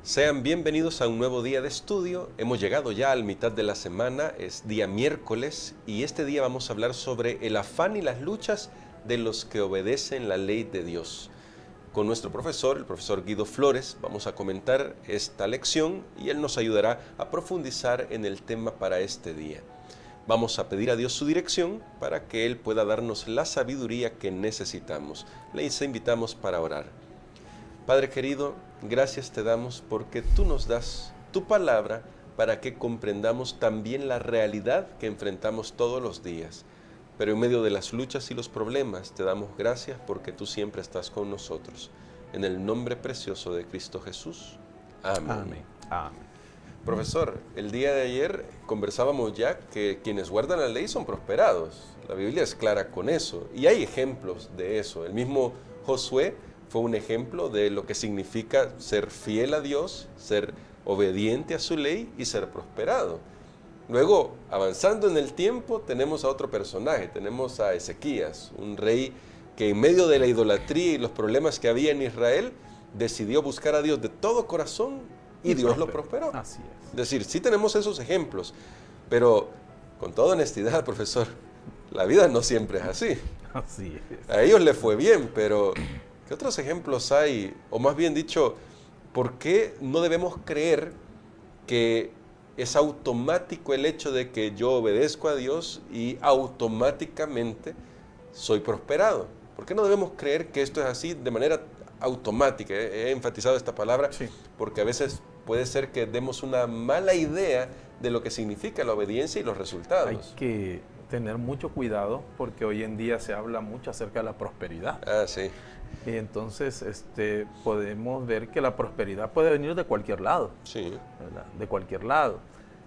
Sean bienvenidos a un nuevo día de estudio. Hemos llegado ya a la mitad de la semana, es día miércoles y este día vamos a hablar sobre el afán y las luchas de los que obedecen la ley de Dios. Con nuestro profesor, el profesor Guido Flores, vamos a comentar esta lección y él nos ayudará a profundizar en el tema para este día. Vamos a pedir a Dios su dirección para que Él pueda darnos la sabiduría que necesitamos. Les invitamos para orar. Padre querido, gracias te damos porque tú nos das tu palabra para que comprendamos también la realidad que enfrentamos todos los días. Pero en medio de las luchas y los problemas te damos gracias porque tú siempre estás con nosotros. En el nombre precioso de Cristo Jesús. Amén. Amén. Amén. Profesor, el día de ayer conversábamos ya que quienes guardan la ley son prosperados. La Biblia es clara con eso y hay ejemplos de eso. El mismo Josué fue un ejemplo de lo que significa ser fiel a Dios, ser obediente a su ley y ser prosperado. Luego, avanzando en el tiempo, tenemos a otro personaje, tenemos a Ezequías, un rey que en medio de la idolatría y los problemas que había en Israel, decidió buscar a Dios de todo corazón y Dios lo prosperó. Así es. Es decir, sí tenemos esos ejemplos, pero con toda honestidad, profesor, la vida no siempre es así. Así es. A ellos les fue bien, pero ¿qué otros ejemplos hay? O más bien dicho, ¿por qué no debemos creer que es automático el hecho de que yo obedezco a Dios y automáticamente soy prosperado? ¿Por qué no debemos creer que esto es así de manera automática? He enfatizado esta palabra porque a veces puede ser que demos una mala idea de lo que significa la obediencia y los resultados. Hay que tener mucho cuidado porque hoy en día se habla mucho acerca de la prosperidad. Ah, sí. Y entonces podemos ver que la prosperidad puede venir de cualquier lado. Sí. ¿Verdad? De cualquier lado.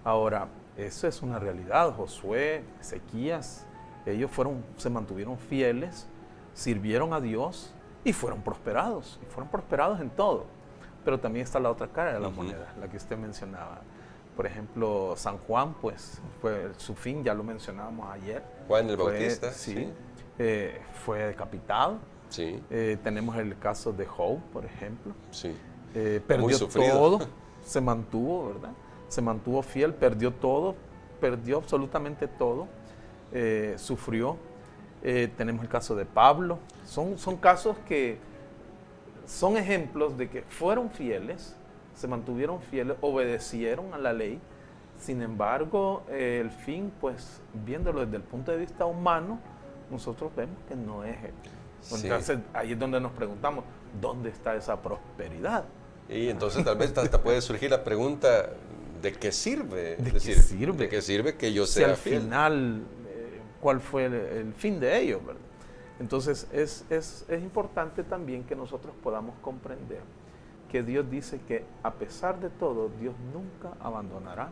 Ahora, eso es una realidad. Josué, Ezequías, ellos se mantuvieron fieles, sirvieron a Dios y fueron prosperados. Y fueron prosperados en todo. Pero también está la otra cara de la moneda, la que usted mencionaba. Por ejemplo, San Juan, pues, fue su fin, ya lo mencionábamos ayer. Juan el Bautista. Sí. Fue decapitado. Sí. Tenemos el caso de Job, por ejemplo. Sí. Perdió todo, se mantuvo, ¿verdad? Se mantuvo fiel, perdió todo, perdió absolutamente todo, sufrió. Tenemos el caso de Pablo. Son casos que son ejemplos de que fueron fieles, se mantuvieron fieles, obedecieron a la ley. Sin embargo, el fin, pues, viéndolo desde el punto de vista humano, nosotros vemos que no es él. Entonces, ahí es donde nos preguntamos, ¿dónde está esa prosperidad? Y entonces tal vez hasta puede surgir la pregunta, ¿de qué sirve? ¿De qué sirve que yo sea al fiel? final, ¿cuál fue el fin de ello, verdad? Entonces, es importante también que nosotros podamos comprender que Dios dice que a pesar de todo, Dios nunca abandonará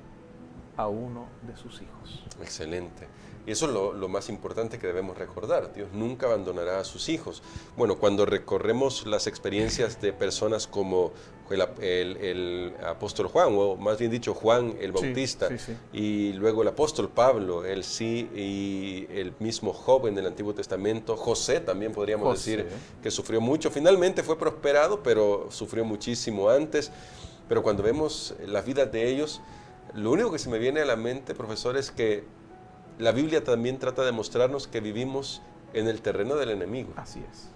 a uno de sus hijos. Excelente. Y eso es lo más importante que debemos recordar. Dios nunca abandonará a sus hijos. Bueno, cuando recorremos las experiencias de personas como el apóstol Juan, o más bien dicho Juan el Bautista, y luego el apóstol Pablo, y el mismo Job en el Antiguo Testamento, José también podríamos decir que sufrió mucho. Finalmente fue prosperado, pero sufrió muchísimo antes. Pero cuando vemos las vidas de ellos, lo único que se me viene a la mente, profesor, es que la Biblia también trata de mostrarnos que vivimos en el terreno del enemigo. Así es.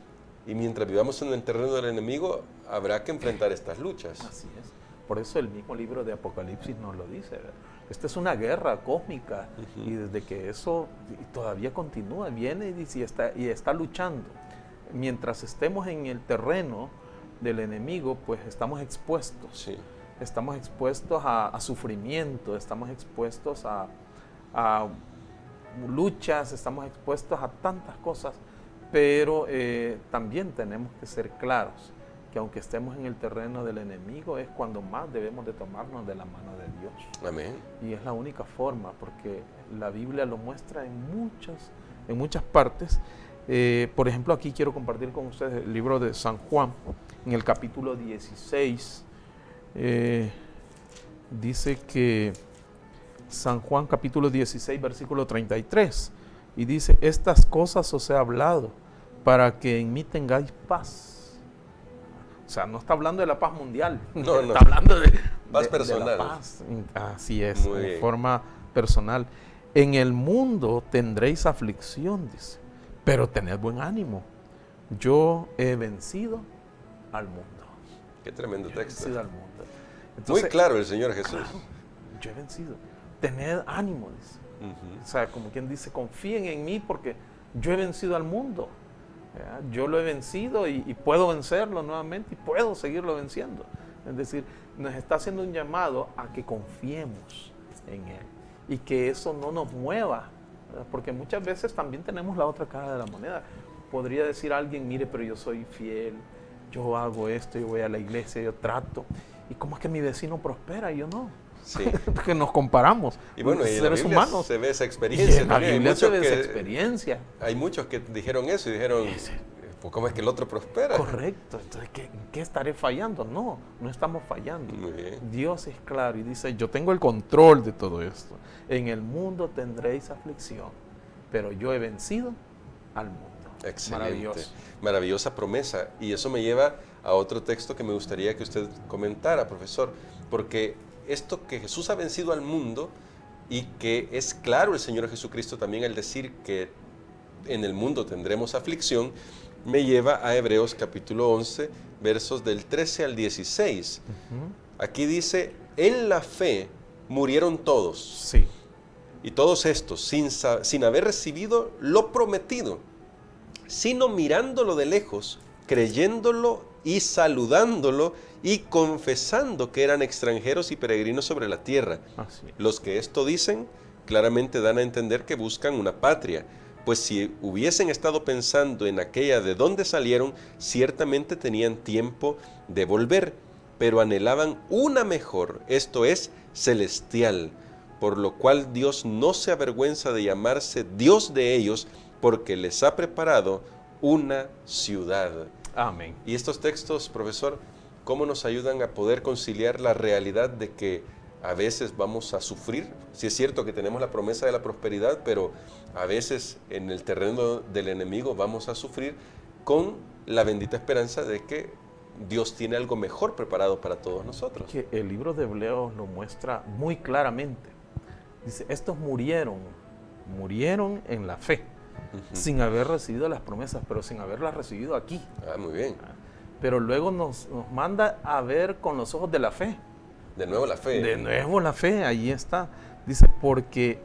Y mientras vivamos en el terreno del enemigo, habrá que enfrentar estas luchas. Así es. Por eso el mismo libro de Apocalipsis nos lo dice, ¿verdad? Esta es una guerra cósmica y desde que eso todavía continúa, viene y está luchando. Mientras estemos en el terreno del enemigo, pues estamos expuestos. Sí. Estamos expuestos a sufrimiento, estamos expuestos a luchas, estamos expuestos a tantas cosas, pero también tenemos que ser claros que aunque estemos en el terreno del enemigo es cuando más debemos de tomarnos de la mano de Dios. Amén. Y es la única forma, porque la Biblia lo muestra en muchas partes. Por ejemplo, aquí quiero compartir con ustedes el libro de San Juan, en el capítulo 16, dice que San Juan capítulo 16 versículo 33 y dice: estas cosas os he hablado para que en mí tengáis paz. O O sea, no está hablando de la paz mundial, no, está hablando de paz personal. De la paz. Así es, Muy de bien. forma personal. En el mundo tendréis aflicción, dice, pero tened buen ánimo. Yo he vencido al mundo. Qué tremendo Yo he texto. vencido al mundo. Muy Entonces, claro el Señor Jesús. claro, yo he vencido. Tened ánimo, dice. Ujú. O sea, como quien dice, confíen en mí porque yo he vencido al mundo. ¿Ya? Yo lo he vencido y puedo vencerlo nuevamente y puedo seguirlo venciendo. Es decir, nos está haciendo un llamado a que confiemos en Él y que eso no nos mueva, ¿verdad? Porque muchas veces también tenemos la otra cara de la moneda. Podría decir alguien, mire, pero yo soy fiel, yo hago esto, yo voy a la iglesia, yo trato. ¿Y cómo es que mi vecino prospera y yo no? Sí. Que nos comparamos, Y bueno, y en la seres Biblia humanos. se ve esa Y experiencia en la también. Hay Biblia se muchos ve esa que- experiencia. Hay muchos que dijeron eso y dijeron, pues ¿cómo es que el otro prospera? Correcto. Entonces, ¿en qué estaré fallando? No, no estamos fallando. Muy bien. Dios es claro y dice, yo tengo el control de todo esto. En el mundo tendréis aflicción, pero yo he vencido al mundo. Excelente. Maravilloso. Maravillosa promesa. Y eso me lleva a otro texto que me gustaría que usted comentara, profesor, porque esto que Jesús ha vencido al mundo y que es claro el Señor Jesucristo también al decir que en el mundo tendremos aflicción, me lleva a Hebreos capítulo 11, versos del 13 al 16. Aquí dice, en la fe murieron todos, Sí. y todos estos sin haber recibido lo prometido, sino mirándolo de lejos, creyéndolo y saludándolo y confesando que eran extranjeros y peregrinos sobre la tierra. Así es. Los que esto dicen claramente dan a entender que buscan una patria, pues si hubiesen estado pensando en aquella de donde salieron, ciertamente tenían tiempo de volver, pero anhelaban una mejor, esto es, celestial, por lo cual Dios no se avergüenza de llamarse Dios de ellos, porque les ha preparado una ciudad. Amén. Y estos textos, profesor, ¿cómo nos ayudan a poder conciliar la realidad de que a veces vamos a sufrir? Sí es cierto que tenemos la promesa de la prosperidad, pero a veces en el terreno del enemigo vamos a sufrir con la bendita esperanza de que Dios tiene algo mejor preparado para todos nosotros. Que el libro de Hebreos lo muestra muy claramente. Dice, estos murieron en la fe, sin haber recibido las promesas, pero sin haberlas recibido aquí. Ah, muy bien. Pero luego nos manda a ver con los ojos de la fe. De nuevo la fe. De nuevo la fe, ahí está. Dice, porque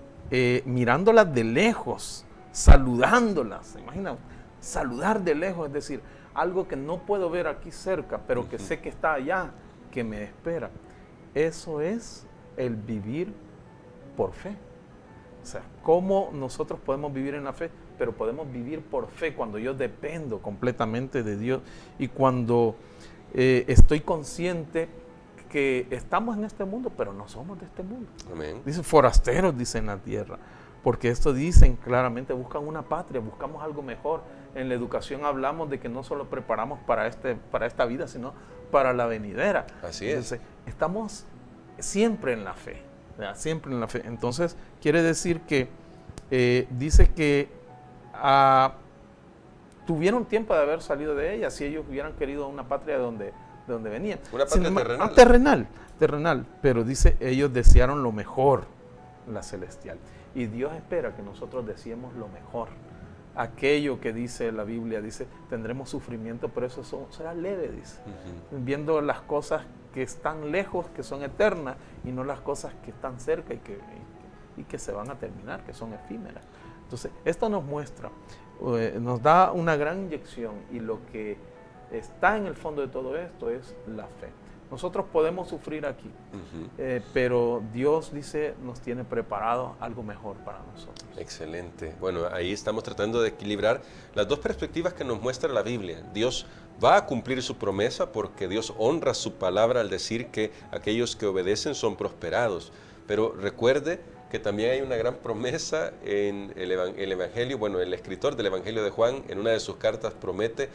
mirándolas de lejos, saludándolas, ¿se imaginan? Saludar de lejos, es decir, algo que no puedo ver aquí cerca, pero que sé que está allá, que me espera. Eso es el vivir por fe. O sea, ¿cómo nosotros podemos vivir en la fe? Pero podemos vivir por fe cuando yo dependo completamente de Dios y cuando estoy consciente que estamos en este mundo, pero no somos de este mundo. Amén. Dice, forasteros, dice en la tierra, porque esto dicen claramente, buscan una patria, buscamos algo mejor. En la educación hablamos de que no solo preparamos para esta vida, sino para la venidera. Así es. Entonces, estamos siempre en la fe, ¿verdad? Siempre en la fe. Entonces, quiere decir que dice que tuvieron tiempo de haber salido de ella si ellos hubieran querido una patria de donde venían. Una patria terrenal. Terrenal, pero dice, ellos desearon lo mejor, la celestial. Y Dios espera que nosotros deseemos lo mejor. Aquello que dice la Biblia, dice, tendremos sufrimiento, pero eso será leve, dice. Viendo las cosas que están lejos, que son eternas, y no las cosas que están cerca y que se van a terminar, que son efímeras. Entonces, esto nos muestra, nos da una gran inyección, y lo que está en el fondo de todo esto es la fe. Nosotros podemos sufrir aquí, pero Dios dice, nos tiene preparado algo mejor para nosotros. Excelente. Bueno, ahí estamos tratando de equilibrar las dos perspectivas que nos muestra la Biblia. Dios va a cumplir su promesa porque Dios honra su palabra al decir que aquellos que obedecen son prosperados. Pero recuerde que también hay una gran promesa en el Evangelio. Bueno, el escritor del Evangelio de Juan, en una de sus cartas, promete: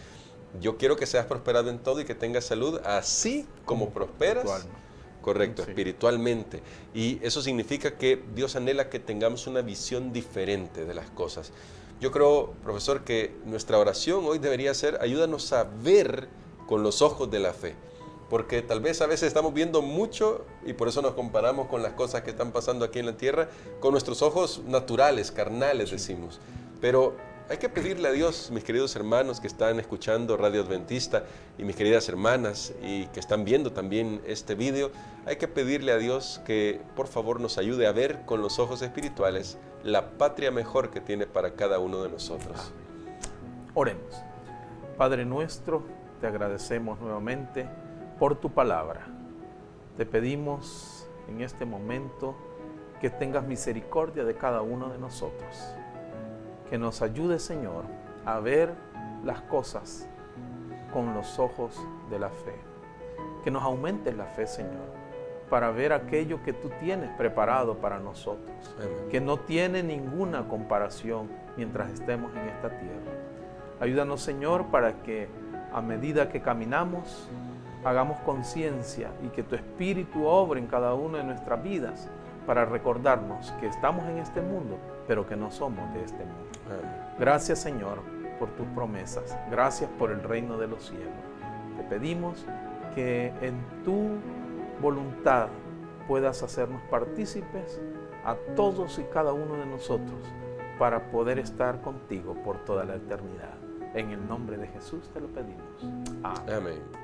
yo quiero que seas prosperado en todo y que tengas salud, así como prosperas. Correcto, sí. Espiritualmente. Y eso significa que Dios anhela que tengamos una visión diferente de las cosas. Yo creo, profesor, que nuestra oración hoy debería ser: ayúdanos a ver con los ojos de la fe. Porque tal vez a veces estamos viendo mucho y por eso nos comparamos con las cosas que están pasando aquí en la tierra, con nuestros ojos naturales, carnales, decimos. Pero hay que pedirle a Dios, mis queridos hermanos que están escuchando Radio Adventista y mis queridas hermanas y que están viendo también este video, hay que pedirle a Dios que por favor nos ayude a ver con los ojos espirituales la patria mejor que tiene para cada uno de nosotros. Oremos. Padre nuestro, te agradecemos nuevamente por tu palabra. Te pedimos en este momento que tengas misericordia de cada uno de nosotros. Que nos ayude, Señor, a ver las cosas con los ojos de la fe. Que nos aumentes la fe, Señor, para ver aquello que tú tienes preparado para nosotros. Amén. Que no tiene ninguna comparación mientras estemos en esta tierra. Ayúdanos, Señor, para que a medida que caminamos, hagamos conciencia y que tu Espíritu obre en cada una de nuestras vidas para recordarnos que estamos en este mundo, pero que no somos de este mundo. Amén. Gracias, Señor, por tus promesas. Gracias por el reino de los cielos. Te pedimos que en tu voluntad puedas hacernos partícipes a todos y cada uno de nosotros para poder estar contigo por toda la eternidad. En el nombre de Jesús te lo pedimos. Amén. Amén.